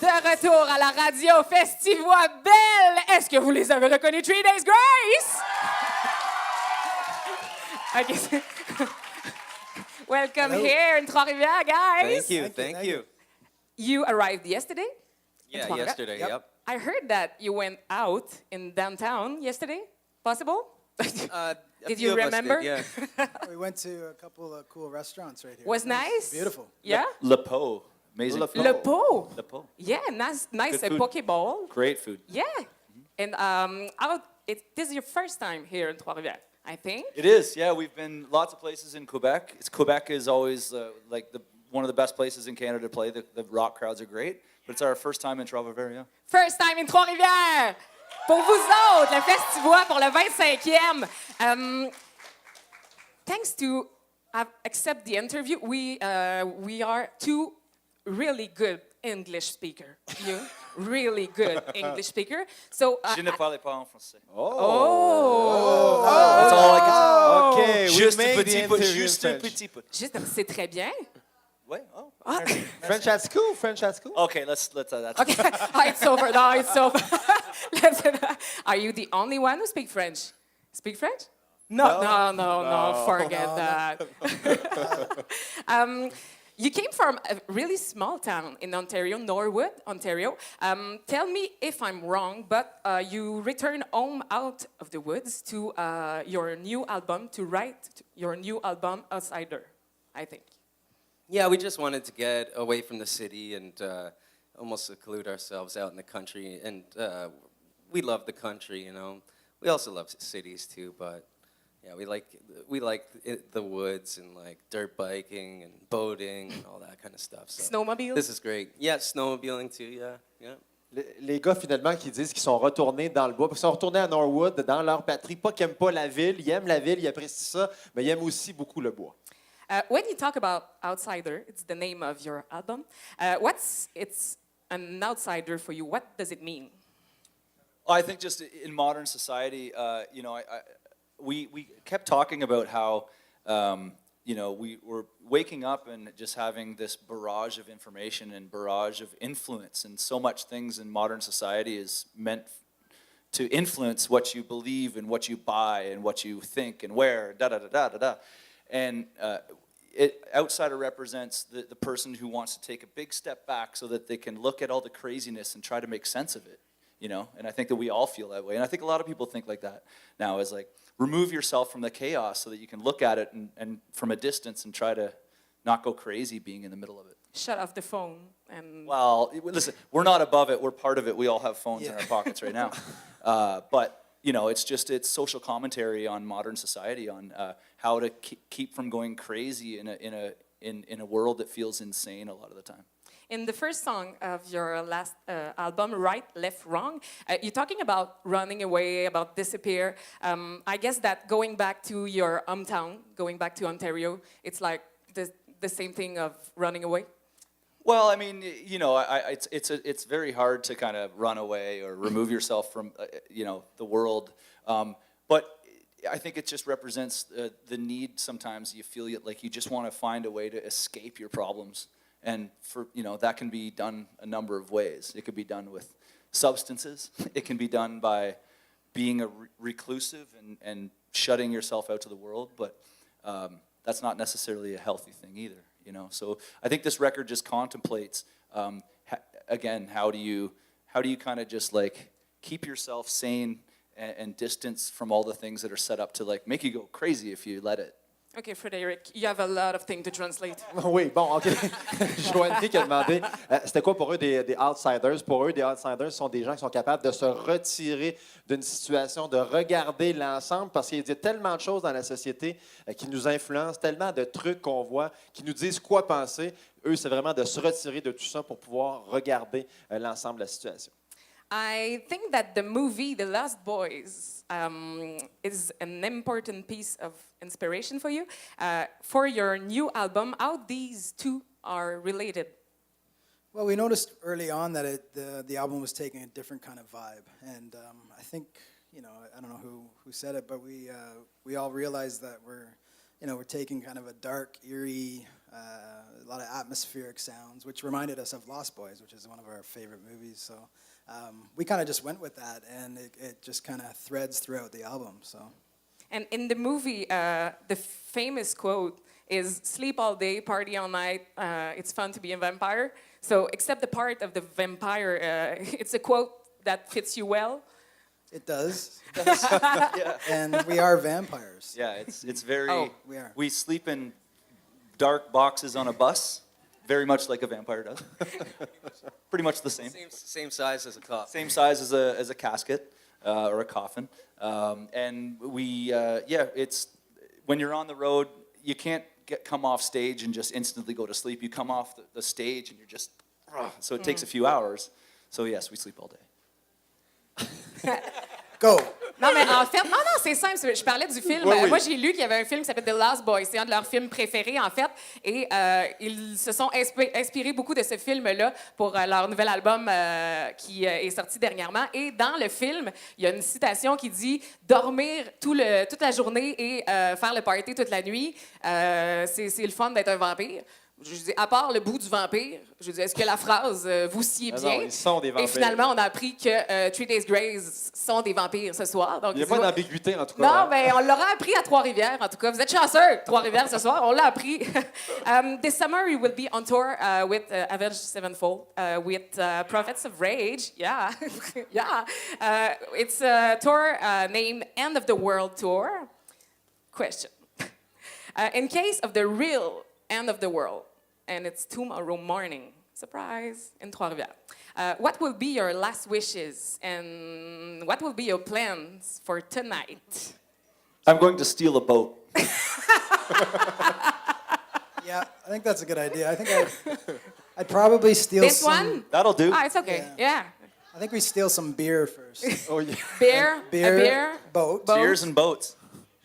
De retour à la radio FestiVoix Bell. Est-ce que vous les avez reconnus? 3 Days Grace! Okay. Welcome Hello. here in Trois-Rivières, guys. Thank you. You arrived yesterday? Yeah, Trois-Rivières? yesterday, yep. I heard that you went out in downtown yesterday. Possible? Did you remember? Yeah. We went to a couple of cool restaurants right here. Was nice? Beautiful. Yeah? Le Pot. Amazing. Le Pot. Le Pot. Yeah, nice Good food. Pokeball. Great food. Yeah. And this is your first time here in Trois-Rivières, I think. It is, yeah. We've been lots of places in Quebec. Quebec is always one of the best places in Canada to play. The rock crowds are great. But it's our first time in Trois-Rivières, yeah. First time in Trois-Rivières. Pour vous autres, le FestiVoix pour le 25e. Thanks to accept the interview, we are two really good English speaker. You really good English speaker. So Je ne parle pas en français. oh. That's all I can say. Okay, Juste we un made the petit peu, interview juste in un French. petit peu. Juste, c'est très bien. Ouais, oh. French at school, French at school. Okay, let's that's Okay, it's over. No, it's over. Are you the only one who speak French? Speak French? No. Forget that. You came from a really small town in Ontario, Norwood, Ontario. Tell me if I'm wrong, but you returned home out of the woods to your new album, to write your new album, Outsider, I think. Yeah, we just wanted to get away from the city and almost seclude ourselves out in the country. And we love the country, you know. We also love cities too, but yeah, we like the woods and like dirt biking and boating and all that kind of stuff. So Snowmobile? This is great. Yeah, snowmobiling too. Yeah. Les gars, finalement, qui disent qu'ils sont retournés dans le bois, parce qu'ils sont retournés à Norwood, dans leur patrie. Pas qu'ils n'aiment pas la ville, ils aiment la ville, ils apprécient ça, mais ils aiment aussi beaucoup le bois. When you talk about outsider, it's the name of your album. It's an outsider for you? What does it mean? I think just in modern society, we kept talking about how, we were waking up and just having this barrage of information and barrage of influence, and so much things in modern society is meant to influence what you believe and what you buy and what you think and wear, da-da-da-da-da-da. And outsider represents the person who wants to take a big step back so that they can look at all the craziness and try to make sense of it, you know? And I think that we all feel that way. And I think a lot of people think like that now, is like, remove yourself from the chaos so that you can look at it and from a distance and try to not go crazy being in the middle of it. Shut off the phone and... Well, listen, we're not above it. We're part of it. We all have phones in our pockets right now. But it's social commentary on modern society, on how to keep from going crazy in a world that feels insane a lot of the time. In the first song of your last album, Right, Left, Wrong, you're talking about running away, about disappear. I guess that going back to your hometown, going back to Ontario, it's like the same thing of running away? Well, I mean, it's very hard to kind of run away or remove yourself from, the world. But I think it just represents the need. Sometimes you feel like you just want to find a way to escape your problems. And that can be done a number of ways. It could be done with substances. It can be done by being a reclusive and shutting yourself out to the world. But that's not necessarily a healthy thing either. So I think this record just contemplates, again, how do you kind of just like keep yourself sane and distance from all the things that are set up to like make you go crazy if you let it. Okay, Frédéric, you have a lot of things to translate. Oui, bon, OK. Joanne qui a demandé, c'était quoi pour eux des outsiders? Pour eux, des outsiders sont des gens qui sont capables de se retirer d'une situation, de regarder l'ensemble, parce qu'il y a tellement de choses dans la société qui nous influencent, tellement de trucs qu'on voit, qui nous disent quoi penser. Eux, c'est vraiment de se retirer de tout ça pour pouvoir regarder l'ensemble de la situation. I think that the movie The Lost Boys is an important piece of inspiration for you. For your new album, how these two are related? Well, we noticed early on that the album was taking a different kind of vibe. And I think, I don't know who said it, but we all realized that we're taking kind of a dark, eerie, lot of atmospheric sounds, which reminded us of Lost Boys, which is one of our favorite movies. So we kind of just went with that, and it just kind of threads throughout the album. So. And in the movie, the famous quote is "Sleep all day, party all night. It's fun to be a vampire." So, except the part of the vampire, it's a quote that fits you well. It does. Yeah. And we are vampires. Yeah, it's very. Oh, we are. We sleep in dark boxes on a bus, very much like a vampire does. Pretty much the same. Same size as a cop. Same size as a casket or a coffin. And we, it's when you're on the road, you can't come off stage and just instantly go to sleep. You come off the stage and you're just, so it takes a few hours. So yes, we sleep all day. Go. Non, mais en fait, non, c'est simple. Je parlais du film. Oui, oui. Moi, j'ai lu qu'il y avait un film qui s'appelle The Last Boy. C'est un de leurs films préférés, en fait. Et ils se sont inspirés beaucoup de ce film-là pour leur nouvel album qui est sorti dernièrement. Et dans le film, il y a une citation qui dit « Dormir toute la journée et faire le party toute la nuit, c'est le fun d'être un vampire. » Je dis, à part le bout du vampire, je dis, est-ce que la phrase vous sied bien? Non, ils sont des vampires. Et finalement, on a appris que 3 Days Grace sont des vampires ce soir. Donc, Il n'y a pas d'ambiguïté, en tout cas. non, hein. mais on l'aura appris à Trois-Rivières, en tout cas. Vous êtes chanceux, Trois-Rivières, ce soir. On l'a appris. This summer, we will be on tour with Avenged Sevenfold, with Prophets of Rage. Yeah. Yeah. It's a tour named End of the World Tour. Question. In case of the real end of the world, and it's tomorrow morning, surprise, in Trois-Rivières, what will be your last wishes, and what will be your plans for tonight? I'm going to steal a boat. Yeah, I think that's a good idea. I think I'd probably steal This some. one? That'll do. Ah, it's okay. Yeah. I think we steal some beer first. Oh, yeah. Beer, a beer, boat. boat. Beers and boats.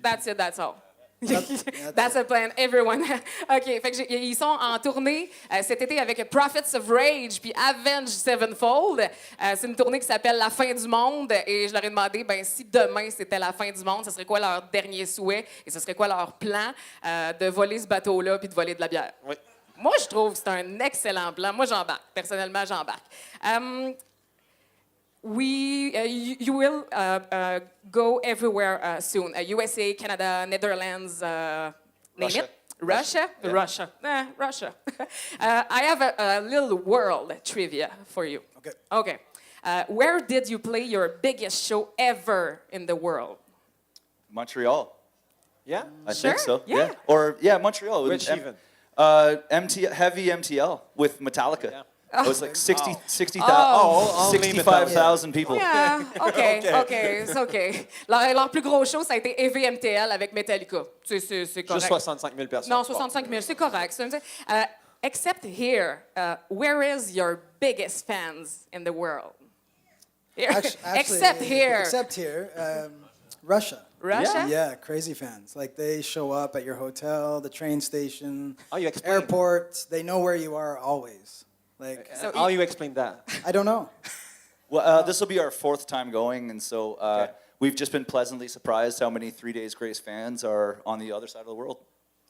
That's it, that's all. That's That's a plan, everyone. OK, fait que ils sont en tournée cet été avec Prophets of Rage puis Avenged Sevenfold. C'est une tournée qui s'appelle La fin du monde et je leur ai demandé si demain c'était la fin du monde, ce serait quoi leur dernier souhait et ce serait quoi leur plan de voler ce bateau-là puis de voler de la bière. Oui. Moi, je trouve que c'est un excellent plan. Moi, j'embarque. Personnellement, j'embarque. You will go everywhere soon. USA, Canada, Netherlands, name Russia. it. Russia? Yeah. Russia. Russia. I have a little world trivia for you. Okay. Okay. Where did you play your biggest show ever in the world? Montreal. Yeah? I Sure, think so. yeah. Or Montreal. Which even? Heavy MTL with Metallica. Yeah. It was like 65,000 people. Yeah, OK, c'est OK. Leur plus gros show, ça a été EVMTL avec Metallica. C'est correct. Juste 65 000 personnes. Non, 65 000, c'est correct. Except here, where is your biggest fans in the world? Here. Actually, Except here. Except here, Russia. Russia? Yeah, crazy fans. Like they show up at your hotel, the train station, Oh, you explain. airport. They know where you are always. Like So How you explain that? I don't know. Well, this will be our 4th time going, and so we've just been pleasantly surprised how many 3 Days Grace fans are on the other side of the world.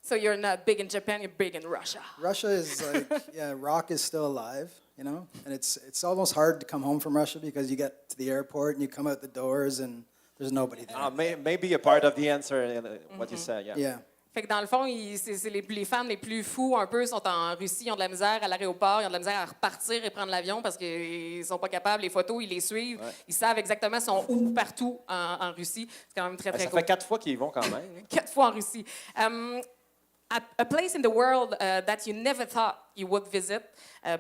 So you're not big in Japan, you're big in Russia. Russia is like rock is still alive, and it's almost hard to come home from Russia because you get to the airport and you come out the doors and there's nobody there. Maybe a part of the answer in what you said, yeah. Yeah. Fait que dans le fond, c'est les fans les plus fous un peu sont en Russie, ils ont de la misère à l'aéroport, ils ont de la misère à repartir et prendre l'avion parce qu'ils sont pas capables, les photos, ils les suivent, ils savent exactement sont où partout en Russie. C'est quand même très, très Ça cool. fait 4 fois qu'ils y vont quand même. 4 fois en Russie. A place in the world that you never thought you would visit,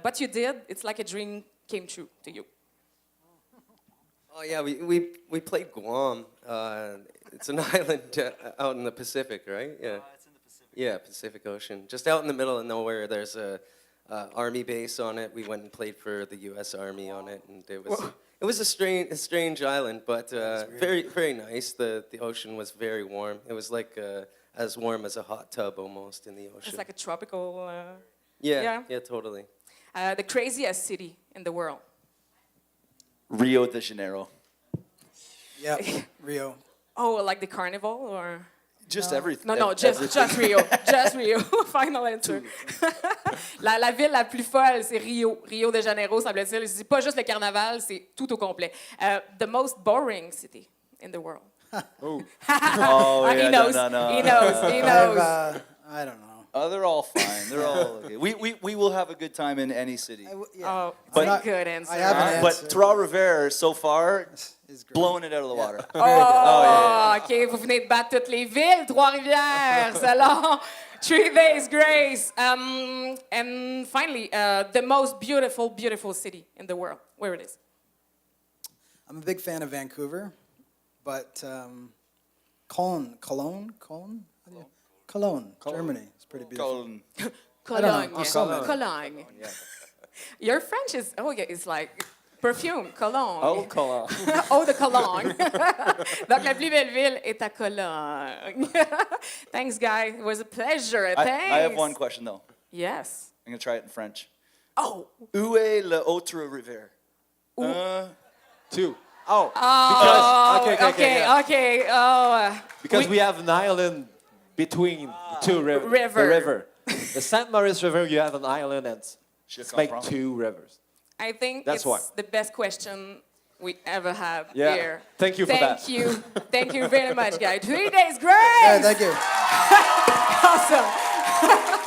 but you did, it's like a dream came true to you. Oh yeah, we played Guam. It's an island out in the Pacific, right? Yeah. It's in the Pacific. Yeah, Pacific Ocean, just out in the middle of nowhere. There's a army base on it. We went and played for the U.S. Army on it, and it was a strange island, but very very nice. The ocean was very warm. It was like as warm as a hot tub almost in the ocean. It's like a tropical... yeah, totally. The craziest city in the world. Rio de Janeiro. Yeah, Rio. Oh, like the carnival or... Just everything. Non, just Rio. Just Rio. Final answer. la ville la plus folle, c'est Rio. Rio de Janeiro, semble-t-il. C'est pas juste le carnaval, c'est tout au complet. The most boring city in the world. Oh, He yeah, knows. no. He knows. He knows. I don't know. They're all fine. They're all okay. We will have a good time in any city. Oh, But it's a good answer. I have an answer. But Trois-Rivières, so far, Is great. blowing it out of the water. Oh, OK, vous venez de battre toutes les villes, Trois-Rivières, selon 3 Days Grace. And finally, the most beautiful, beautiful city in the world, where it is. I'm a big fan of Vancouver, but Cologne, Germany. It's pretty beautiful. Cologne. know. Cologne. Cologne. Your French is, it's like perfume, Cologne. Oh, Cologne. Eau de Cologne. Donc, la plus belle ville est à Cologne. Thanks, guys. It was a pleasure. I Thanks. have one question, though. Yes. I'm going to try it in French. Oh. Où est l'autre rivière? Two. Oh, Oh, because okay. Oh, because we have an island between two rivers. River. The river. The St. Maurice River, you have an island and it's like comprends. 2 rivers. I think That's it's why. the best question we ever have Yeah. here. Thank you for that. Thank you. Thank you very much, guys. 3 Days, great. Yeah, thank you. Awesome.